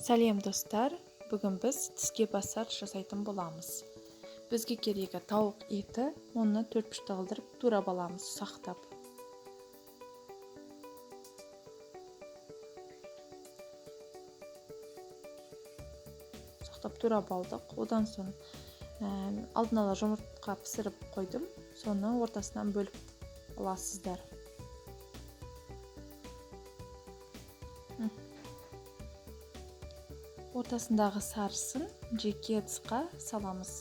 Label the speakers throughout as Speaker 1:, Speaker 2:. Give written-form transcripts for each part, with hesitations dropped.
Speaker 1: Сәлем достар, бүгін біз тіске басар жасайтын боламыз. Бізге керегі тауық еті, оны төртбұрышқа қылдырып турап аламыз ұсақтап. Ұсақтап турап алдық. Одан соң алдын ала жұмыртқа пісіріп қойдым. Соны ортасынан бөліп аласыздар. Ортасындағы сарысын жеке ыдысқа саламыз.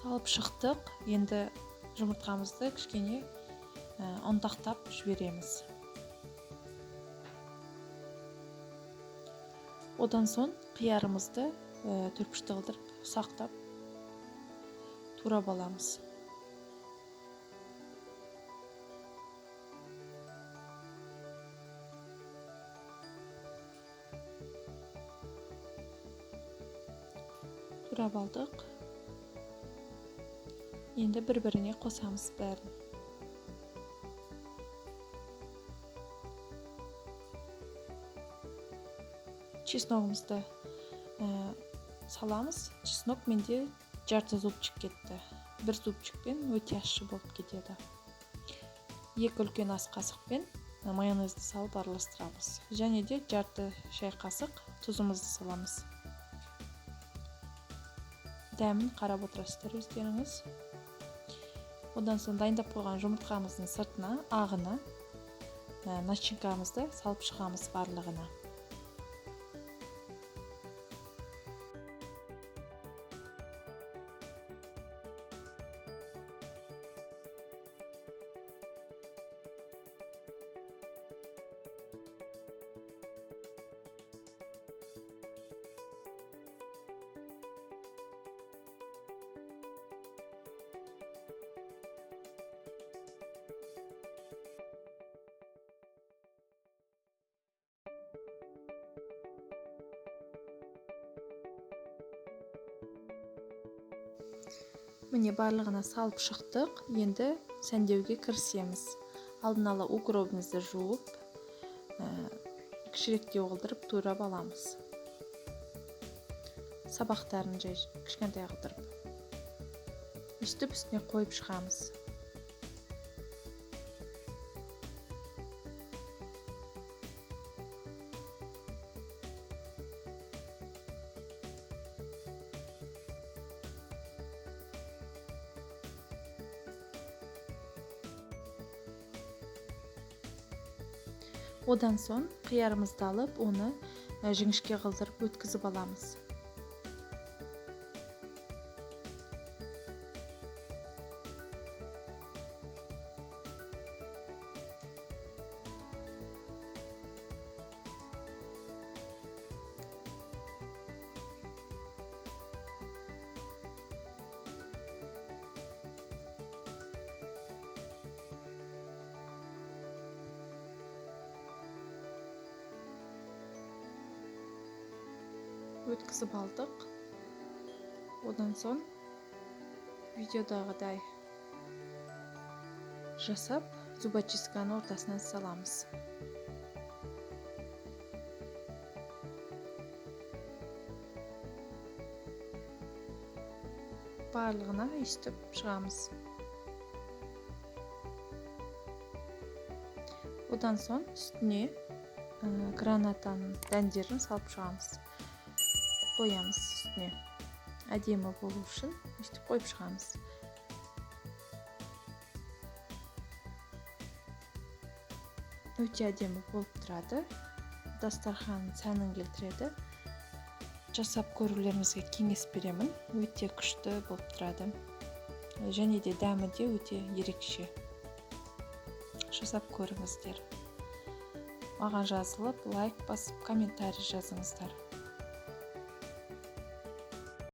Speaker 1: Салып шықтық. Енді жұмыртқамызды кішкене ұнтақтап жібереміз. Одан соң қиярымызды төртбұрышқа қылдырып ұсақтап турап аламыз. Турап алдық. Енді бір-біріне қосамыз бәрін. Чесногымызды саламыз. Чеснок менде жарты зубчик кетті. Бір зубчикпен өте ащы болып кетеді. 2 үлкен ас қасықпен майонезді салып араластырамыз. Және де жарты шай қасық тұзымызды саламыз. Дәмін қарап отырасыздар өздеріңіз. Одан соң дайындап қойған жұмыртқамыздың сыртына, ағына, начинкамызды салып шығамыз барлығына. Міне барлығына салып шықтық. Енді сәндеуге кірісеміз. Алдын ала укропымызды жуып, кішіректеу қылдырып турап аламыз. Сабақтарын жай кішкентай қылдырып. Үстіп үстіне қойып шығамыз. Одан соң қиярымызды алып, оны жіңішке қылдырып өткізіп аламыз. Өткізіп алдық. Одан соң видеодағыдай жасап, зубочистканы ортасынан саламыз. Барлығына үстіп шығамыз. Одан соң үстіне гранатаның дәндерін салып шығамыз. Қоямыз үстіне. Әдемі болу үшін үстіп қойып шығамыз. Өте әдемі болып тұрады. Дастархан сәнін келтіреді. Жасап көрулеріңізге кеңес беремін. Өте күшті болып тұрады. Және де дәмі де өте ерекше. Жасап көріңіздер. Маған жазылып, лайк басып, комментарий жазыңыздар.